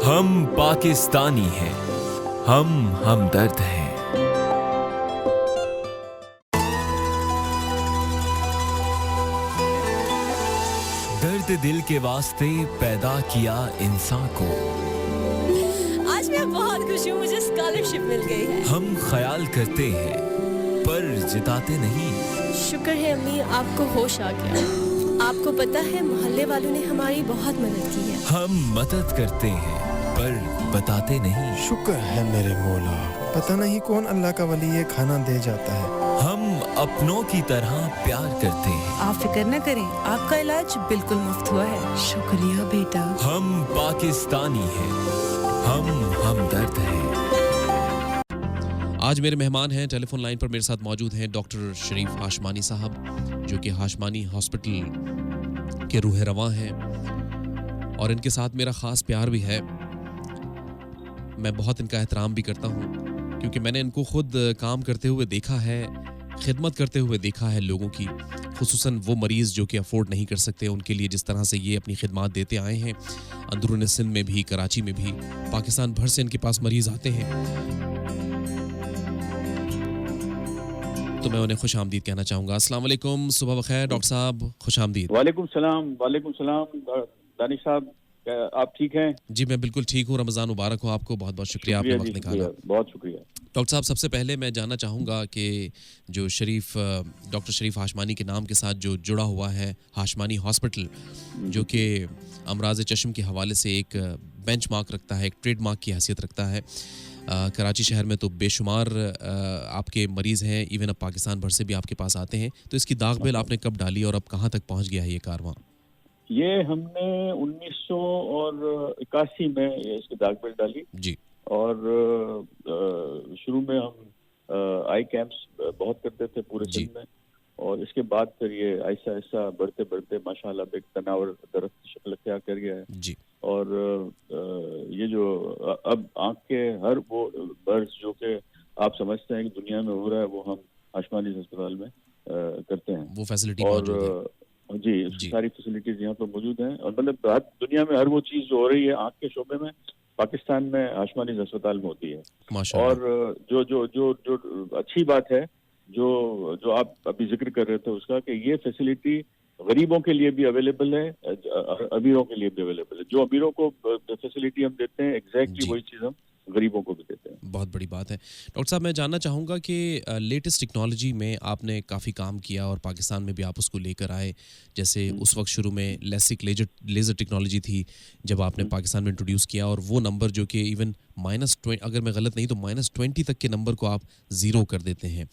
हम पाकिस्तानी हैं, हम हमदर्द हैं। दर्द दिल के वास्ते पैदा किया इंसान को। आज मैं बहुत खुश हूँ, मुझे स्कॉलरशिप मिल गई है। हम ख्याल करते हैं पर जिताते नहीं। शुक्र है अम्मी, आपको होश आ गया। आपको पता है मोहल्ले वालों ने हमारी बहुत मदद की है। हम मदद करते हैं पर बताते नहीं। शुक्र है मेरे मौला, पता नहीं कौन अल्लाह का वली ये खाना दे जाता है। हम अपनों की तरह प्यार करते हैं। आप फिक्र न करें, आपका इलाज बिल्कुल मुफ्त हुआ है। शुक्रिया बेटा। हम पाकिस्तानी हैं, हम हमदर्द हैं। आज मेरे मेहमान हैं, टेलीफोन लाइन पर मेरे साथ मौजूद हैं डॉक्टर शरीफ हाशमानी साहब, जो कि हाशमानी हॉस्पिटल के रूह रवां हैं और इनके साथ मेरा ख़ास प्यार भी है। मैं बहुत इनका एहतराम भी करता हूँ क्योंकि मैंने इनको खुद काम करते हुए देखा है, खिदमत करते हुए देखा है लोगों की, खुसूसन वो मरीज़ जो कि अफोर्ड नहीं कर सकते, उनके लिए जिस तरह से ये अपनी खिदमत देते आए हैं। अंदरून सिंध में भी, कराची में भी, पाकिस्तान भर से इनके पास मरीज़ आते हैं। तो मैं उन्हें खुश आमदीद कहना चाहूँगा। अस्सलाम वालेकुम, सुबह बखैर डॉक्टर साहब, खुश आमदीद। वालेकुम सलाम दानिश साहब, आप ठीक हैं? जी मैं बिल्कुल ठीक हूँ। रमज़ान मुबारक हो आपको, बहुत बहुत शुक्रिया आपने वक्त निकाला। बहुत शुक्रिया डॉक्टर साहब, सबसे पहले मैं जानना चाहूँगा कि जो डॉक्टर शरीफ हाशमानी के नाम के साथ जो जुड़ा हुआ है हाशमानी हॉस्पिटल, जो कि अमराज चश्म के हवाले से एक बेंचमार्क रखता है, एक ट्रेडमार्क की हैसियत रखता है। कराची शहर में तो बेशुमार आपके मरीज़ हैं, इवन अब पाकिस्तान भर से भी आपके पास आते हैं। तो इसकी दाग बेल आपने कब डाली और अब कहाँ तक पहुँच गया है ये कारवां? ये हमने 1981 में इसकी दाग बेल डाली जी। और शुरू में हम आई कैंप्स बहुत करते थे पूरे सिंध में, और इसके बाद फिर ये ऐसा ऐसा बढ़ते बढ़ते माशाल्लाह एक तनावर दरख्त की शक्ल अख्तियार कर गया है जी। और ये जो अब आँख के हर वो बर्स जो कि आप समझते हैं कि दुनिया में हो रहा है, वो हम हाशमानी अस्पताल में करते हैं। वो फैसिलिटी और जी। सारी फैसिलिटीज यहाँ पर मौजूद हैं, और मतलब दुनिया में हर वो चीज़ जो हो रही है आँख के शोबे में, पाकिस्तान में हाशमानी अस्पताल में होती है। और जो अच्छी बात है, जो आप अभी जिक्र कर रहे थे उसका, कि ये फैसिलिटी गरीबों के लिए भी अवेलेबल है, अमीरों के लिए भी अवेलेबल है। जो अमीरों को फैसिलिटी हम देते हैं, एग्जैक्टली वही चीज़ हम गरीबों को भी देते हैं। बहुत बड़ी बात है। डॉक्टर साहब, मैं जानना चाहूँगा कि लेटेस्ट टेक्नोलॉजी में आपने काफ़ी काम किया और पाकिस्तान में भी आप उसको लेकर आए। जैसे उस वक्त शुरू में लेसिक लेज़र टेक्नोलॉजी थी जब आपने पाकिस्तान में इंट्रोड्यूस किया, और वो नंबर जो कि इवन -20, अगर मैं गलत नहीं तो -20 तक के नंबर को आप ज़ीरो कर देते हैं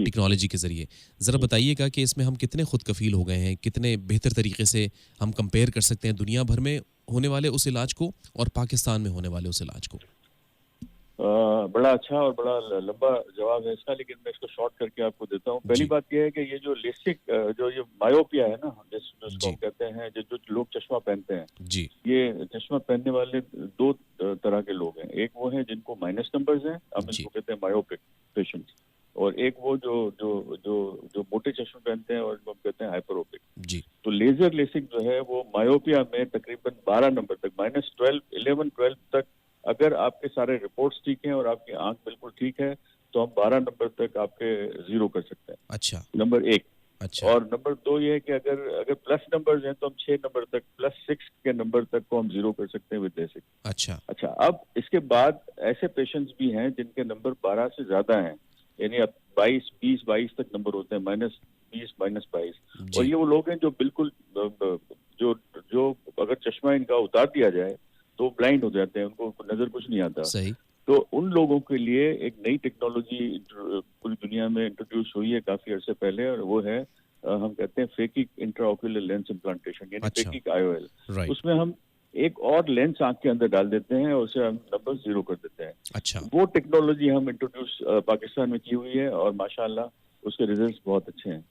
टेक्नोलॉजी के ज़रिए। ज़रा बताइएगा कि इसमें हम कितने खुद कफ़ील हो गए हैं, कितने बेहतर तरीके से हम कंपेयर कर सकते हैं दुनिया भर में होने वाले उस इलाज को और पाकिस्तान में होने वाले उस इलाज को? बड़ा अच्छा और बड़ा लंबा जवाब है इसका, लेकिन मैं इसको शॉर्ट करके आपको देता हूँ। पहली बात यह है कि ये जो लेसिक, जो ये मायोपिया है ना, जिसको कहते हैं, जो लोग चश्मा पहनते हैं जी, ये चश्मा पहनने वाले दो तरह के लोग हैं। एक वो है जिनको माइनस नंबर्स हैं, हम इनको कहते हैं मायोपिक पेशेंट्स, और एक वो जो मोटे चश्मे पहनते हैं और इनको हम कहते हैं हाइपरोपिक जी। तो लेजर लेसिक जो है वो मायोपिया में तकरीबन 12 नंबर तक, -12, 11, 12 तक, अगर आपके सारे रिपोर्ट्स ठीक हैं और आपकी आंख बिल्कुल ठीक है, तो हम 12 नंबर तक आपके जीरो कर सकते हैं। अच्छा। नंबर 1। अच्छा। और नंबर 2 ये है कि अगर प्लस नंबर्स हैं तो हम 6 नंबर तक, +6 के नंबर तक को हम जीरो कर सकते हैं विद लेसिक। अच्छा, अब इसके बाद ऐसे पेशेंट्स भी हैं जिनके नंबर 12 से ज्यादा हैं, यानी अब 22, 20, 22 तक नंबर होते हैं, -20, -22, और ये वो लोग हैं जो बिल्कुल जो अगर चश्मा इनका उतार दिया जाए तो ब्लाइंड हो जाते हैं, उनको नजर कुछ नहीं आता। सही। तो उन लोगों के लिए एक नई टेक्नोलॉजी पूरी दुनिया में इंट्रोड्यूस हुई है काफी अर्से पहले, और वो है हम कहते हैं फेकिक इंट्राओक्यूलर लेंस इम्प्लांटेशन, यानी फेकिक IOL। उसमें हम एक और लेंस आंख के अंदर डाल देते हैं और उसे हम नंबर जीरो कर देते हैं। अच्छा। वो टेक्नोलॉजी हम इंट्रोड्यूस पाकिस्तान में की हुई है और माशाल्लाह उसके रिजल्ट्स बहुत अच्छे हैं।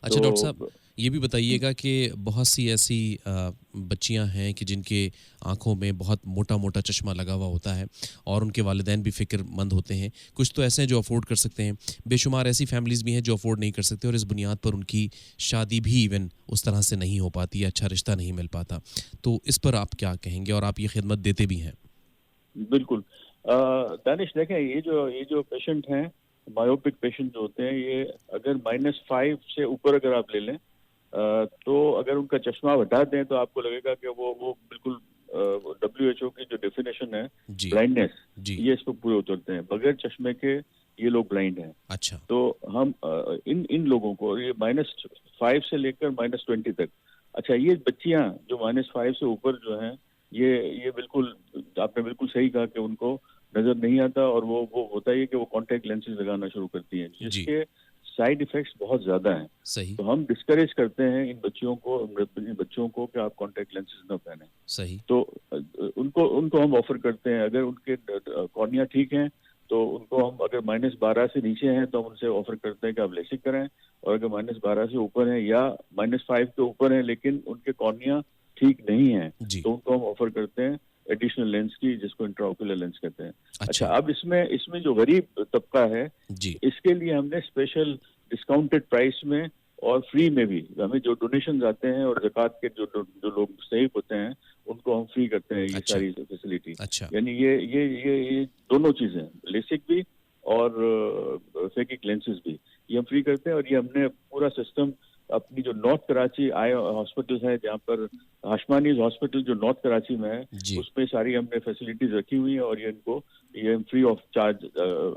अच्छा डॉक्टर साहब, ये भी बताइएगा कि बहुत सी ऐसी बच्चियां हैं कि जिनके आंखों में बहुत मोटा मोटा चश्मा लगा हुआ होता है और उनके वालिदैन भी फ़िक्रमंद होते हैं। कुछ तो ऐसे हैं जो अफोर्ड कर सकते हैं, बेशुमार ऐसी फैमिलीज़ भी हैं जो अफोर्ड नहीं कर सकते और इस बुनियाद पर उनकी शादी भी इवन उस तरह से नहीं हो पाती या अच्छा रिश्ता नहीं मिल पाता। तो इस पर आप क्या कहेंगे, और आप ये खिदमत देते भी हैं? बिल्कुल। दानिश देखें, ये जो पेशेंट हैं, मायोपिक पेशेंट जो होते हैं, ये अगर -5 से ऊपर अगर आप ले लें, तो अगर उनका चश्मा हटा दें तो आपको लगेगा कि वो बिल्कुल WHO की जो डेफिनेशन है ब्लाइंडनेस, ये इस पर पूरे उतरते हैं। बगैर चश्मे के ये लोग ब्लाइंड हैं। अच्छा। तो हम इन लोगों को ये -5 से लेकर -20 तक, अच्छा ये बच्चियां जो -5 से ऊपर जो हैं, ये बिल्कुल, आपने बिल्कुल सही कहा कि उनको नजर नहीं आता, और वो होता ही है कि वो कॉन्टेक्ट लेंसेज लगाना शुरू करती हैं, जिसके साइड इफेक्ट्स बहुत ज्यादा हैं। सही। तो हम डिस्करेज करते हैं इन बच्चों को कि आप कॉन्टेक्ट लेंसेज न पहने। सही। तो उनको हम ऑफर करते हैं, अगर उनके कॉर्निया ठीक हैं तो उनको हम, अगर -12 से नीचे हैं तो हम उनसे ऑफर करते हैं कि आप लेसिक कराएं, और अगर -12 से ऊपर हैं या -5 के ऊपर हैं लेकिन उनके कॉर्निया ठीक नहीं है, तो उनको हम ऑफर करते हैं एडिशनल लेंस की, जिसको इंट्राओक्यूलर लेंस कहते हैं। अच्छा, अब इसमें जो गरीब तबका है, इसके लिए हमने स्पेशल डिस्काउंटेड प्राइस में और फ्री में भी, हमें जो डोनेशन आते हैं और ज़कात के जो लोग मुस्तहिक होते हैं, उनको हम फ्री करते हैं ये सारी फैसिलिटी। अच्छा। यानी ये दोनों चीजें, लेसिक भी और फेकिक लेंसेज भी, ये हम फ्री करते हैं। और ये हमने पूरा सिस्टम अपनी जो नॉर्थ कराची आई हॉस्पिटल है, जहाँ पर हाशमानीज हॉस्पिटल जो नॉर्थ कराची में है, उसमें सारी हमने फैसिलिटीज रखी हुई है, और ये हम फ्री ऑफ चार्ज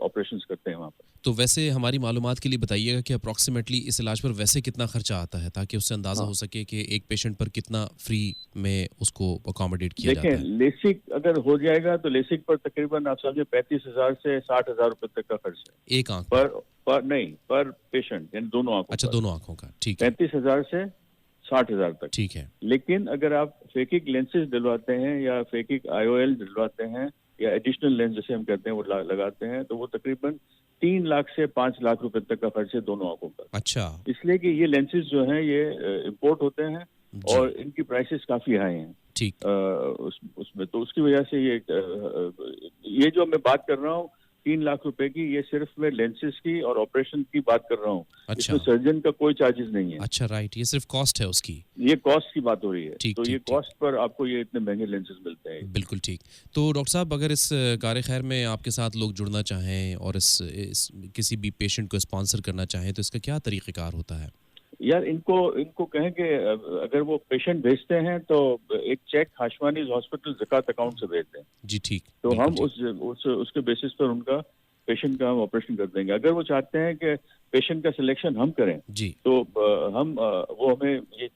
ऑपरेशंस करते हैं वहाँ पर। तो वैसे हमारी मालूमात के लिए बताइएगा कि अप्रॉक्सीमेटली इस इलाज पर वैसे कितना खर्चा आता है, ताकि उससे अंदाजा हो सके कि एक पेशेंट पर कितना फ्री में उसको अकोमोडेट किया जाता है। देखें, लेसिक अगर हो जाएगा तो लेसिक पर तकरीबन आप समझे 35,000 से 60,000 रुपए तक का खर्च है। एक आंख पर पेशेंट, यानी दोनों आंखों। अच्छा, दोनों आंखों का, ठीक है। 35,000 से 60,000 तक, ठीक है। लेकिन अगर आप फेकिक लेंसेज डलवाते हैं या फेकिक IOL डलवाते हैं या एडिशनल लेंस जैसे हम कहते हैं वो लगाते हैं, तो वो तकरीबन 3 लाख से 5 लाख रुपए तक का खर्च है दोनों आंखों पर। अच्छा। इसलिए कि ये लेंसेज जो हैं ये इंपोर्ट होते हैं और इनकी प्राइसेस काफी हाई हैं। ठीक। उसमें तो उसकी वजह से ये जो मैं बात कर रहा हूँ 3 लाख रुपए की, ये सिर्फ मैं लेंसेज की और ऑपरेशन की बात कर रहा हूँ। अच्छा। इसमें सर्जन का कोई चार्जेस नहीं है। अच्छा, राइट, ये सिर्फ कॉस्ट है उसकी। ये कॉस्ट की बात हो रही है। ठीक, तो ये कॉस्ट पर आपको ये इतने महंगे लेंसेज मिलते हैं। बिल्कुल ठीक। तो डॉक्टर साहब, अगर इस कार खैर में आपके साथ लोग जुड़ना चाहें और इस किसी भी पेशेंट को स्पॉन्सर करना चाहें, तो इसका क्या तरीक़ेकार होता है? यार इनको कहें कि अगर वो पेशेंट भेजते हैं तो एक चेक हाशमानीज हॉस्पिटल ज़कात अकाउंट से भेज दें। जी, ठीक। तो हम उसके बेसिस पर उनका पेशेंट का हम ऑपरेशन कर देंगे। अगर वो चाहते हैं कि पेशेंट का सिलेक्शन हम करें जी, तो वो हमें ये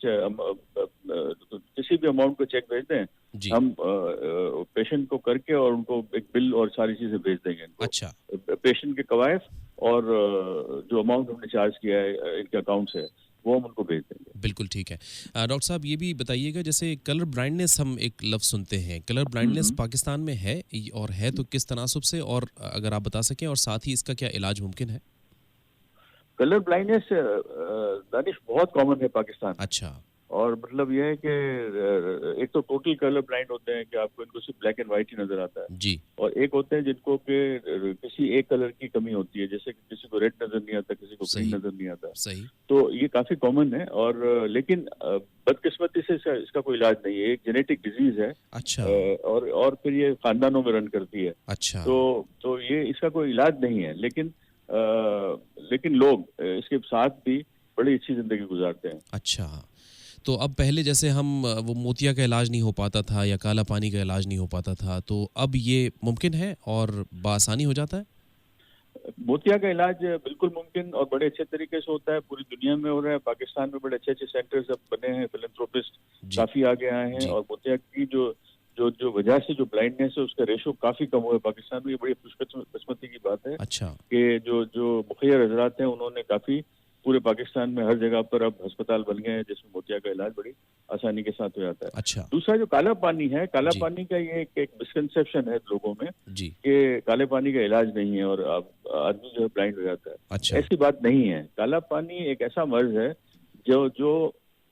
किसी भी अमाउंट को चेक भेज दें, हम पेशेंट को करके और उनको एक बिल और सारी चीजें भेज देंगे इनको। अच्छा। पेशेंट के कवायद और जो अमाउंट हमने चार्ज किया है इनके अकाउंट से, वो हम उनको भेज देंगे। बिल्कुल ठीक है। डॉक्टर साहब, ये भी बताइएगा, जैसे कलर ब्लाइंडनेस हम एक लफ्ज़ सुनते हैं, कलर ब्लाइंडनेस पाकिस्तान में है, और है तो किस तनासुब से, और अगर आप बता सकें, और साथ ही इसका क्या इलाज मुमकिन है? कलर ब्लाइंडनेस दानिश बहुत कॉमन है पाकिस्तान। अच्छा। और मतलब यह है कि एक तो टोटल कलर ब्लाइंड होते हैं कि आपको इनको सिर्फ ब्लैक एंड व्हाइट ही नजर आता है जी, और एक होते हैं जिनको के किसी एक कलर की कमी होती है, जैसे कि किसी को रेड नजर नहीं आता, किसी को ग्रीन नजर नहीं आता। सही। तो ये काफी कॉमन है, और लेकिन बदकिस्मती से इसका कोई इलाज नहीं है, एक जेनेटिक डिजीज है। अच्छा। और फिर ये खानदानों में रन करती है। अच्छा। तो ये इसका कोई इलाज नहीं है, लेकिन लोग इसके साथ भी बड़ी अच्छी जिंदगी गुजारते हैं। अच्छा, तो अब पहले जैसे हम वो मोतिया का इलाज नहीं हो पाता था या काला पानी का इलाज नहीं हो पाता था, तो अब ये मुमकिन है और बआसानी हो जाता है? मोतिया का इलाज बिल्कुल मुमकिन और बड़े अच्छे तरीके से होता है, पूरी दुनिया में हो रहा है। पाकिस्तान में बड़े अच्छे सेंटर्स अब बने हैं, फिलैंथ्रोपिस्ट काफी आगे आए हैं, और मोतिया की जो वजह से जो ब्लाइंडनेस है उसका रेशो काफी कम हुआ है पाकिस्तान में। ये बड़ी खुशकिस्मती की बात है। अच्छा। कि जो मुखिया हजरात हैं उन्होंने काफी पूरे पाकिस्तान में हर जगह पर अब अस्पताल बन गए हैं जिसमें मोतिया का इलाज बड़ी आसानी के साथ हो जाता है। अच्छा। दूसरा जो काला पानी है, काला पानी का ये एक मिसकंसेप्शन है लोगों में कि काले पानी का इलाज नहीं है और आदमी जो है ब्लाइंड हो जाता है। अच्छा। ऐसी बात नहीं है। काला पानी एक ऐसा मर्ज है जो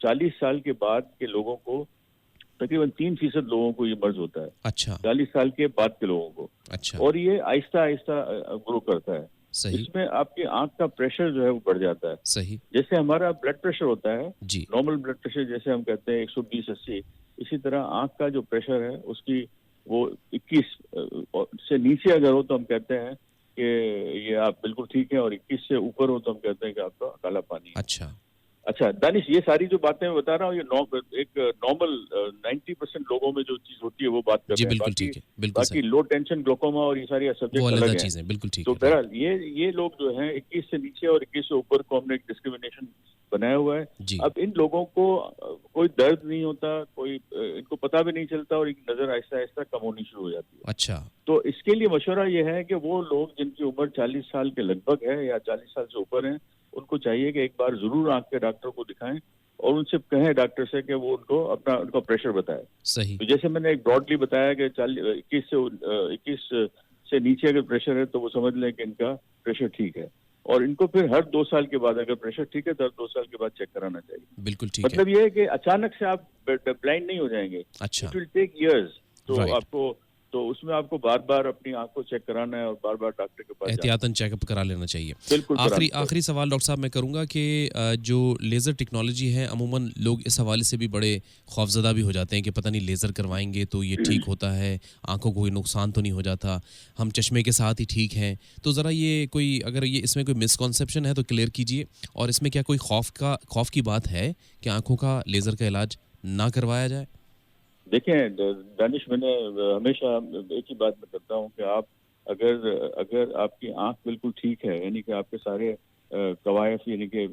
40 साल के बाद के लोगों को, तकरीबन 3% लोगों को ये मर्ज होता है। अच्छा। 40 साल के बाद के लोगों को। अच्छा। और ये आहिस्ता आहिस्ता ग्रो करता है। सही। इसमें आपकी आंख का प्रेशर जो है वो बढ़ जाता है। सही। जैसे हमारा ब्लड प्रेशर होता है जी, नॉर्मल ब्लड प्रेशर जैसे हम कहते हैं 120-80, इसी तरह आंख का जो प्रेशर है उसकी वो 21 से नीचे अगर हो तो हम कहते हैं कि ये आप बिल्कुल ठीक है, और 21 से ऊपर हो तो हम कहते हैं कि आपका काला पानी है। अच्छा दानिश, ये सारी जो बातें मैं बता रहा हूँ ये एक नॉर्मल 90% लोगों में जो चीज होती है वो बात कर रहे हैं। बिल्कुल ठीक है, बिल्कुल बाकी लो टेंशन ग्लोकोमा और ये सारी सब्जेक्ट अलग हैं। बिल्कुल ठीक है। तो बहरहाल ये लोग जो हैं 21 से नीचे और 21 से ऊपर को हमने एक डिस्क्रिमिनेशन बनाया हुआ है। अब इन लोगों को कोई दर्द नहीं होता, कोई इनको पता भी नहीं चलता, और इनकी नजर आहिस्ता आहिस्ता कम होनी शुरू हो जाती है। अच्छा, तो इसके लिए मशवरा ये है कि वो लोग जिनकी उम्र 40 साल के लगभग है या 40 साल से ऊपर है, उनको चाहिए कि एक बार जरूर आंख के डॉक्टर को दिखाएं और उनसे कहें डॉक्टर से कि वो उनका प्रेशर बताए। सही। तो जैसे मैंने एक ब्रॉडली बताया कि 21 से नीचे अगर प्रेशर है तो वो समझ लें कि इनका प्रेशर ठीक है, और इनको फिर हर 2 साल के बाद अगर प्रेशर ठीक है तो हर 2 साल के बाद चेक कराना चाहिए। बिल्कुल ठीक मतलब ये है कि अचानक से आप ब्लाइंड नहीं हो जाएंगे। अच्छा, इट विल टेक इयर्स। तो आपको तो उसमें आपको बार बार अपनी आंख को चेक कराना है और बार बार डॉक्टर के पास एहतियातन चेकअप करा लेना चाहिए। बिल्कुल। आखिरी सवाल डॉक्टर साहब मैं करूंगा कि जो लेज़र टेक्नोलॉजी है, अमूमन लोग इस हवाले से भी बड़े खौफजदा भी हो जाते हैं कि पता नहीं लेज़र करवाएंगे तो ये ठीक होता है, आंखों को कोई नुकसान तो नहीं हो जाता, हम चश्मे के साथ ही ठीक हैं। तो ज़रा ये कोई अगर ये इसमें कोई मिसकॉन्सेप्शन है तो क्लियर कीजिए, और इसमें क्या कोई खौफ की बात है कि आंखों का लेज़र का इलाज ना करवाया जाए? देखें दानिश, मैंने हमेशा एक ही बात मैं करता हूँ कि आप अगर आपकी आंख बिल्कुल ठीक है, यानी कि आपके सारे कवायफ यानी कि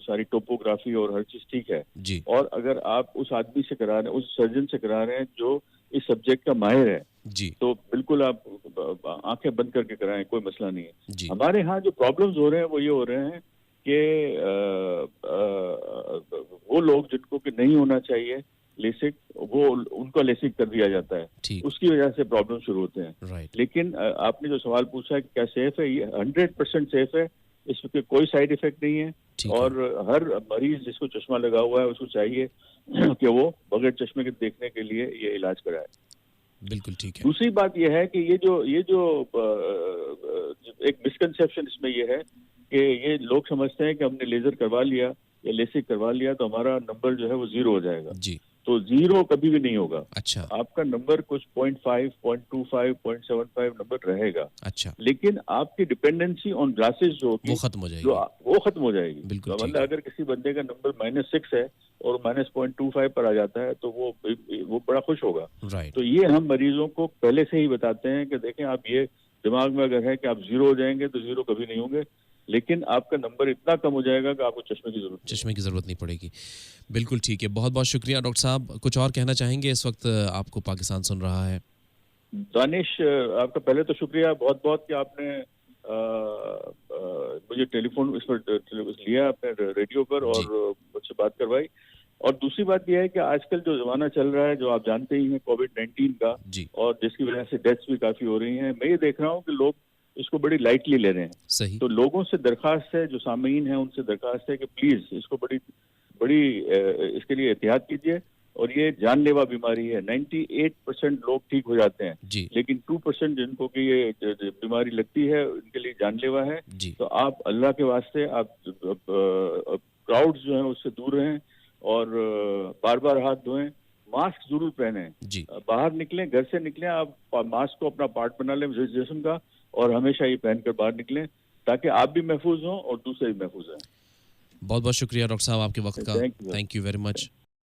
सारी टोपोग्राफी और हर चीज ठीक है जी, और अगर आप उस आदमी से करा रहे हैं, उस सर्जन से करा रहे हैं जो इस सब्जेक्ट का माहिर है जी, तो बिल्कुल आप आंखें बंद करके कराएं, कोई मसला नहीं है जी। हमारे यहाँ जो प्रॉब्लम्स हो रहे हैं वो ये हो रहे हैं कि वो लोग जिनको कि नहीं होना चाहिए लेसिक, वो उनका लेसिक कर दिया जाता है, उसकी वजह से प्रॉब्लम शुरू होते हैं। लेकिन आपने जो सवाल पूछा है कि क्या सेफ है, ये 100% सेफ है, इसमें कोई साइड इफेक्ट नहीं है, और हर मरीज जिसको चश्मा लगा हुआ है उसको चाहिए कि वो बगैर चश्मे के देखने के लिए ये इलाज कराए। बिल्कुल ठीक है। दूसरी बात ये है कि ये जो एक मिसकंसेप्शन इसमें ये है कि ये लोग समझते हैं कि हमने लेजर करवा लिया या लेसिक करवा लिया तो हमारा नंबर जो है वो 0 हो जाएगा जी, तो 0 कभी भी नहीं होगा। अच्छा, आपका नंबर कुछ 0.5, 0.25, 0.75 नंबर रहेगा। अच्छा, लेकिन आपकी डिपेंडेंसी ऑन ग्लासेस जो वो खत्म हो जाएगी, वो खत्म हो जाएगी। बिल्कुल। तो मतलब अगर किसी बंदे का नंबर -6 है और -0.25 पर आ जाता है तो वो बड़ा खुश होगा। तो ये हम मरीजों को पहले से ही बताते हैं कि देखें आप ये दिमाग में अगर है कि आप 0 हो जाएंगे तो 0 कभी नहीं होंगे, लेकिन आपका नंबर इतना कम हो जाएगा कि आपको चश्मे की जरूरत नहीं पड़ेगी। बिल्कुल ठीक है, बहुत बहुत शुक्रिया डॉक्टर साहब। कुछ और कहना चाहेंगे? इस वक्त आपको पाकिस्तान सुन रहा है। दानिश, आपका पहले तो शुक्रिया बहुत बहुत कि आपने मुझे टेलीफोन इस पर लिया अपने रेडियो पर और मुझसे बात करवाई। और दूसरी बात यह है कि आजकल जो जमाना चल रहा है, जो आप जानते ही हैं, कोविड-19 का, और जिसकी वजह से डेथ्स भी काफी हो रही हैं, मैं ये देख रहा हूँ कि लोग इसको बड़ी लाइटली ले रहे हैं। सही। तो लोगों से दरखास्त है, जो सामीन है उनसे दरखास्त है कि प्लीज इसको बड़ी इसके लिए एहतियात कीजिए, और ये जानलेवा बीमारी है। 98% लोग ठीक हो जाते हैं, लेकिन 2% जिनको कि ये बीमारी लगती है उनके लिए जानलेवा है। तो आप अल्लाह के वास्ते आप क्राउड्स जो है उससे दूर रहें और बार बार हाथ धोएं, मास्क जरूर पहने, बाहर निकलें, घर से निकलें, आप मास्क को अपना पार्ट बना लें जिस्म का, और हमेशा ये पहनकर बाहर निकलें ताकि आप भी महफूज हों और दूसरे भी महफूज हैं। बहुत बहुत शुक्रिया डॉक्टर साहब आपके वक्त का। Thank you very much.